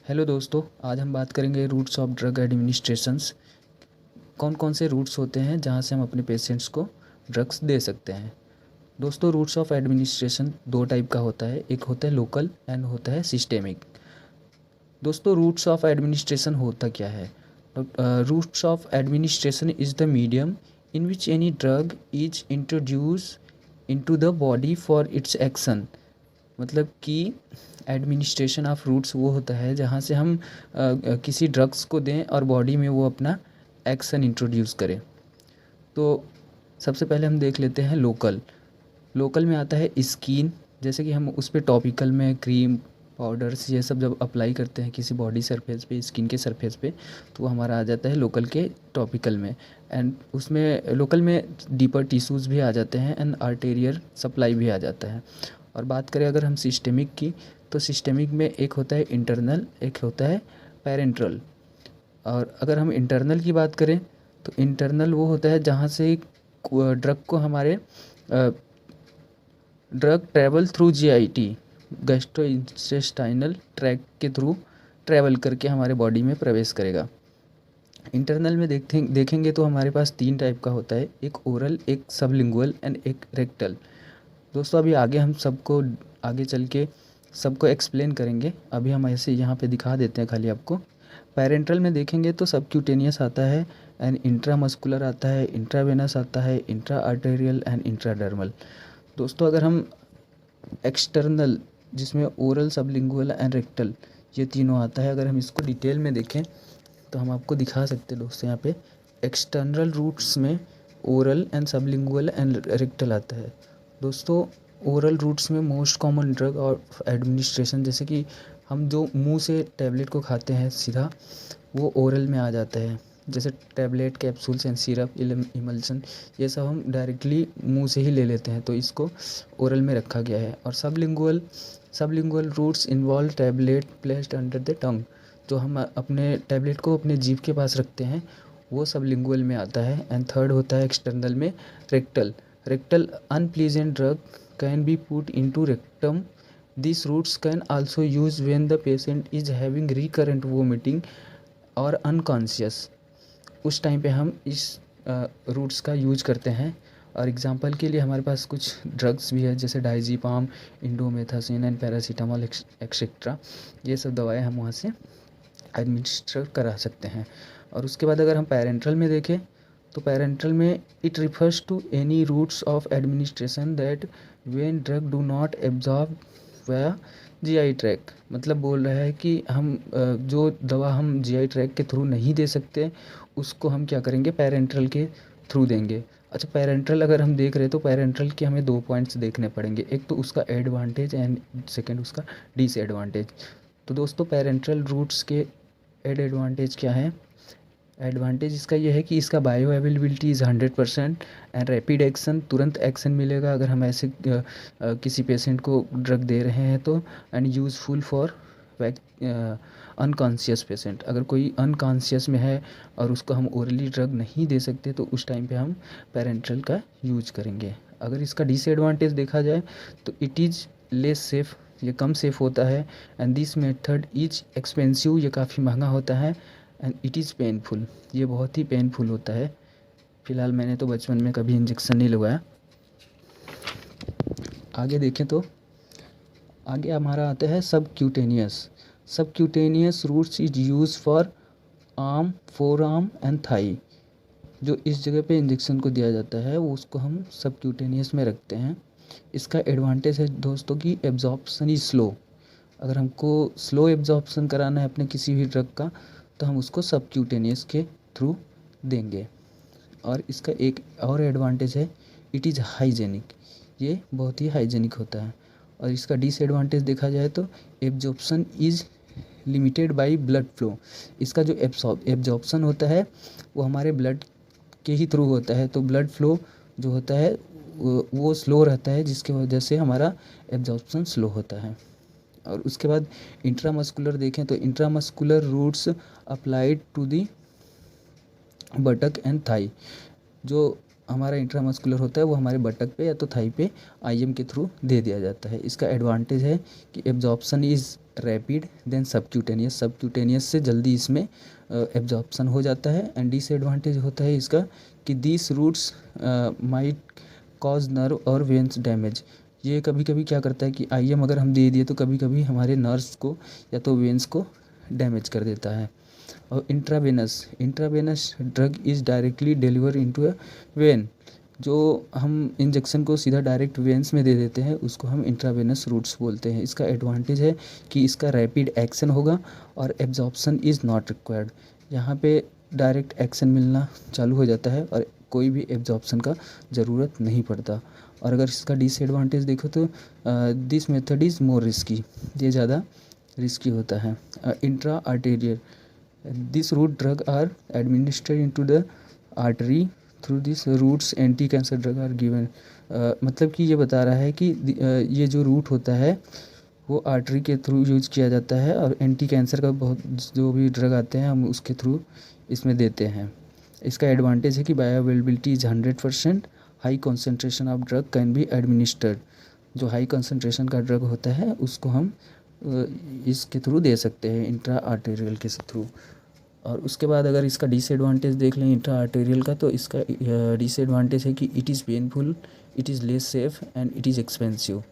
Hello दोस्तों, आज हम बात करेंगे रूट्स ऑफ ड्रग एडमिनिस्ट्रेशंस। कौन कौन से रूट्स होते हैं जहां से हम अपने पेशेंट्स को ड्रग्स दे सकते हैं। दोस्तों, रूट्स ऑफ एडमिनिस्ट्रेशन दो टाइप का होता है, एक होता है लोकल एंड होता है सिस्टेमिक। दोस्तों, रूट्स ऑफ एडमिनिस्ट्रेशन होता क्या है? Routes of administration is the medium in which any drug is introduce into the body for its action. मतलब कि एडमिनिस्ट्रेशन ऑफ रूट्स वो होता है जहाँ से हम किसी ड्रग्स को दें और बॉडी में वो अपना एक्शन इंट्रोड्यूस करें। तो सबसे पहले हम देख लेते हैं लोकल। लोकल में आता है स्किन, जैसे कि हम उस पर टॉपिकल में क्रीम पाउडर्स ये सब जब अप्लाई करते हैं किसी बॉडी सरफेस पे, स्किन के सरफेस पे, तो वो हमारा आ जाता है लोकल के टॉपिकल में। एंड उसमें लोकल में डीपर टिश्यूज़ भी आ जाते हैं एंड आर्टेरियल सप्लाई भी आ जाता है। और बात करें अगर हम सिस्टेमिक की, तो सिस्टेमिक में एक होता है इंटरनल, एक होता है पेरेंट्रल। और अगर हम इंटरनल की बात करें तो इंटरनल वो होता है जहाँ से ड्रग को हमारे drug travel through GIT, gastrointestinal tract के थ्रू ट्रैवल करके हमारे बॉडी में प्रवेश करेगा। इंटरनल में देखेंगे तो हमारे पास तीन टाइप का होता है, एक ओरल, एक सबलिंगुअल एंड एक रेक्टल। दोस्तों, अभी आगे हम सबको आगे चल के सबको एक्सप्लेन करेंगे, अभी हम ऐसे यहाँ पे दिखा देते हैं खाली आपको। पेरेंट्रल में देखेंगे तो सबक्यूटेनियस आता है एंड इंट्रामस्कुलर आता है, इंट्रावेनस आता है, इंट्रा आर्टेरियल एंड इंट्राडर्मल। दोस्तों, अगर हम एक्सटर्नल, जिसमें ओरल, सबलिंगुअल एंड रेक्टल ये तीनों आता है, अगर हम इसको डिटेल में देखें तो हम आपको दिखा सकते हैं दोस्तों। यहाँ पे एक्सटर्नल रूट्स में oral and sublingual and rectal आता है। दोस्तों, ओरल रूट्स में मोस्ट कॉमन ड्रग और एडमिनिस्ट्रेशन, जैसे कि हम जो मुंह से टैबलेट को खाते हैं सीधा, वो ओरल में आ जाता है। जैसे tablet, capsules and syrup, emulsion, ये सब हम डायरेक्टली मुंह से ही ले लेते हैं, तो इसको ओरल में रखा गया है। और sublingual routes involve tablet placed under the tongue, जो हम अपने टैबलेट को अपने जीभ के पास रखते हैं, वो सबलिंगुअल में आता है। एंड थर्ड होता है एक्सटर्नल में rectal unpleasant drug can be put into rectum. This routes can also use when the patient is having recurrent vomiting और अनकॉन्शियस। उस टाइम पे हम इस रूट्स का यूज करते हैं। और एग्जांपल के लिए हमारे पास कुछ ड्रग्स भी है, जैसे diazepam, indomethacin and paracetamol etcetera. ये सब दवाएं हम वहाँ से एडमिनिस्टर करा सकते हैं। और उसके बाद अगर हम पेरेंट्रल में देखें तो पेरेंट्रल में it refers to any routes of administration that when drug do not absorb via GI tract. मतलब बोल रहा है कि हम जो दवा हम जीआई ट्रैक के थ्रू नहीं दे सकते, उसको हम क्या करेंगे, पेरेंट्रल के थ्रू देंगे। अच्छा, पेरेंट्रल अगर हम देख रहे हैं तो पेरेंट्रल के हमें दो पॉइंट्स देखने पड़ेंगे, एक तो उसका एडवांटेज एंड सेकंड उसका डिसएडवांटेज। तो दोस्तों, पेरेंट्रल रूट्स के एडवांटेज क्या है? एडवांटेज इसका ये है कि इसका bio availability is 100% and rapid action, तुरंत एक्शन मिलेगा अगर हम ऐसे किसी पेशेंट को ड्रग दे रहे हैं तो। And useful for unconscious patient, अगर कोई अनकॉन्शियस में है और उसको हम ओरली ड्रग नहीं दे सकते तो उस टाइम पे हम पेरेंट्रल का यूज करेंगे। अगर इसका डिसएडवांटेज देखा जाए तो इट इज़ लेस सेफ़, ये कम सेफ़ होता है। And this method is expensive, ये काफ़ी महंगा होता है। एंड इट इज़ पेनफुल, ये बहुत ही पेनफुल होता है। फ़िलहाल मैंने तो बचपन में कभी इंजेक्शन नहीं लगवाया। आगे देखें तो आगे हमारा आता है subcutaneous routes is use for arm, forearm and thigh. जो इस जगह पे इंजेक्शन को दिया जाता है वो उसको हम सबक्यूटेनियस में रखते हैं। इसका एडवांटेज है दोस्तों कि एब्जॉर्प्शन इज स्लो। अगर हमको स्लो एब्जॉर्प्शन कराना है अपने किसी भी ड्रग का तो हम उसको सबक्यूटेनियस के थ्रू देंगे। और इसका एक और एडवांटेज है, इट इज़ हाइजेनिक, ये बहुत ही हाइजेनिक होता है। और इसका डिसएडवांटेज देखा जाए तो absorption is limited by blood flow. इसका जो एब्जॉर्प्शन होता है वो हमारे ब्लड के ही थ्रू होता है, तो ब्लड फ्लो जो होता है वो स्लो रहता है, जिसकी वजह से हमारा एब्जॉर्प्शन स्लो होता है। और उसके बाद इंट्रामस्कुलर देखें तो intramuscular routes applied to the buttock and thigh. जो हमारा इंट्रामस्कुलर होता है वो हमारे बटक पे या तो थाई पे आईएम के थ्रू दे दिया जाता है। इसका एडवांटेज है कि absorption is rapid than subcutaneous से जल्दी इसमें एब्जॉर्प्शन हो जाता है। एंड डिसएडवांटेज होता है इसका कि this routes might cause nerve और वेन्स डैमेज। ये कभी कभी क्या करता है कि आईएम अगर हम दे दिए तो कभी कभी हमारे नर्व्स को या तो वेन्स को डैमेज कर देता है। और intravenous drug is directly deliver into a when. जो हम इंजेक्शन को सीधा डायरेक्ट वेन्स में दे देते हैं उसको हम इंट्रावेनस रूट्स बोलते हैं। इसका एडवांटेज है कि इसका रैपिड एक्शन होगा और एब्जॉर्प्शन इज़ नॉट रिक्वायर्ड। यहाँ पे डायरेक्ट एक्शन मिलना चालू हो जाता है और कोई भी एब्जॉर्प्शन का ज़रूरत नहीं पड़ता। और अगर इसका डिसएडवांटेज देखो तो this method is more risky, ये ज़्यादा रिस्की होता है। Intra arterial, this route drug are administered into the artery through this routes anti cancer drug are given. मतलब कि ये बता रहा है कि ये जो रूट होता है वो आर्टरी के थ्रू यूज किया जाता है और एंटी कैंसर का बहुत जो भी ड्रग आते हैं हम उसके थ्रू इसमें देते हैं। इसका एडवांटेज है कि bioavailability is 100%, high concentration of drug can be administered. जो हाई कॉन्सेंट्रेशन का ड्रग होता है उसको हम इसके थ्रू दे सकते हैं, इंट्रा आर्टेरियल के थ्रू। और उसके बाद अगर इसका डिसएडवांटेज देख लें इंट्रा आर्टेरियल का, तो इसका डिसएडवांटेज है कि it is painful, it is less safe and it is expensive.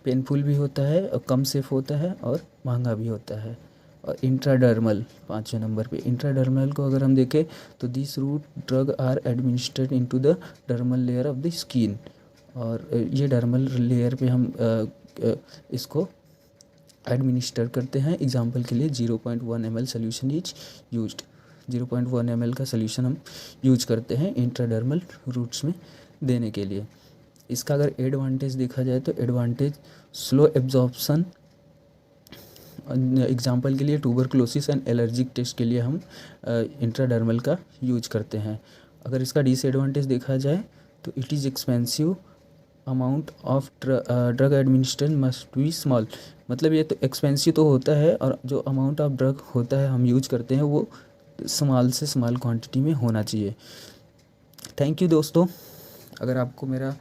Painful भी होता है और कम सेफ होता है और महंगा भी होता है। और इंट्राडर्मल 5वें नंबर पे, इंट्राडर्मल को अगर हम देखें तो this route drug are administered into the dermal layer of the skin. और ये डर्मल लेयर पे हम इसको एडमिनिस्टर करते हैं। एग्जाम्पल के लिए 0.1 ml solution is used, 0.1 ml का सोल्यूशन हम यूज करते हैं इंट्राडर्मल रूट्स में देने के लिए। इसका अगर एडवांटेज देखा जाए तो एडवांटेज स्लो एब्जॉर्प्शन। एग्जाम्पल के लिए ट्यूबरकुलोसिस एंड एलर्जिक टेस्ट के लिए हम इंट्राडर्मल का यूज करते हैं। अगर इसका डिसएडवांटेज देखा जाए तो it is expensive, amount of drug administration must be small. मतलब ये तो एक्सपेंसिव तो होता है और जो अमाउंट ऑफ ड्रग होता है हम यूज करते हैं वो स्मॉल से स्मॉल क्वांटिटी में होना चाहिए। थैंक यू दोस्तों, अगर आपको मेरा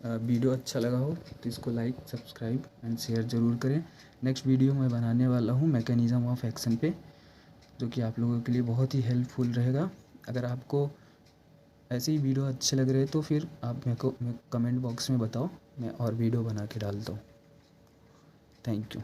वीडियो अच्छा लगा हो तो इसको लाइक, सब्सक्राइब एंड शेयर ज़रूर करें। नेक्स्ट वीडियो मैं बनाने वाला हूँ मैकेनिज़्म ऑफ एक्शन पे, जो कि आप लोगों के लिए बहुत ही हेल्पफुल रहेगा। अगर आपको ऐसे ही वीडियो अच्छे लग रहे तो फिर आप मेरे को कमेंट बॉक्स में बताओ, मैं और वीडियो बना के डालता हूँ। Thank you.